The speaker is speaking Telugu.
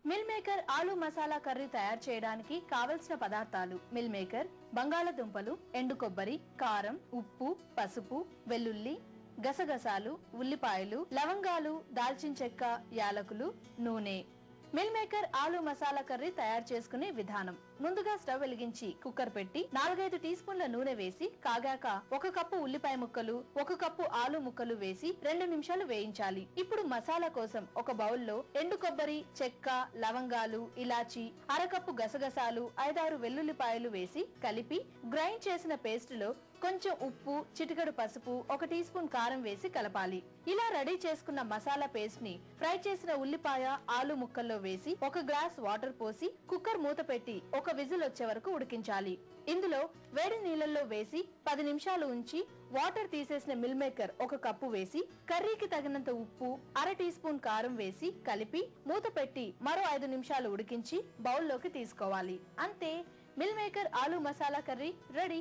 మిల్ మేకర్ ఆలు మసాలా కర్రీ తయారు చేయడానికి కావలసిన పదార్థాలు: మిల్ మేకర్, బంగాళదుంపలు, ఎండు కొబ్బరి, కారం, ఉప్పు, పసుపు, వెల్లుల్లి, గసగసాలు, ఉల్లిపాయలు, లవంగాలు, దాల్చిన చెక్క, యాలకులు, నూనె. మిల్ మేకర్ ఆలు మసాలా కర్రీ తయారు చేసుకునే విధానం: ముందుగా స్టవ్ వెలిగించి కుక్కర్ పెట్టి 4-5 టీ స్పూన్ల నూనె వేసి కాగాక 1 కప్పు ఉల్లిపాయ ముక్కలు, 1 కప్పు ఆలు ముక్కలు వేసి 2 నిమిషాలు వేయించాలి. ఇప్పుడు మసాలా కోసం ఒక బౌల్లో ఎండు కొబ్బరి, చెక్క, లవంగాలు, ఇలాచి, 1/2 కప్పు గసగసాలు, 5-6 వెల్లుల్లిపాయలు వేసి కలిపి గ్రైండ్ చేసిన పేస్ట్ లో కొంచెం ఉప్పు, చిటికెడు పసుపు, 1 టీ స్పూన్ కారం వేసి కలపాలి. ఇలా రెడీ చేసుకున్న మసాలా పేస్ట్ ని ఫ్రై చేసిన ఉల్లిపాయ, ఆలు ముక్కల్లో వేసి 1 గ్లాస్ వాటర్ పోసి కుక్కర్ మూత పెట్టి 1 విజిల్ వచ్చే వరకు ఉడికించాలి. ఇందులో వేడి నీళ్ళల్లో వేసి 10 నిమిషాలు ఉంచి వాటర్ తీసేసిన మిల్ మేకర్ 1 కప్పు వేసి కర్రీకి తగినంత ఉప్పు, 1/2 టీ స్పూన్ కారం వేసి కలిపి మూత పెట్టి మరో 5 నిమిషాలు ఉడికించి బౌల్లోకి తీసుకోవాలి. అంతే, మిల్ మేకర్ ఆలు మసాలా కర్రీ రెడీ.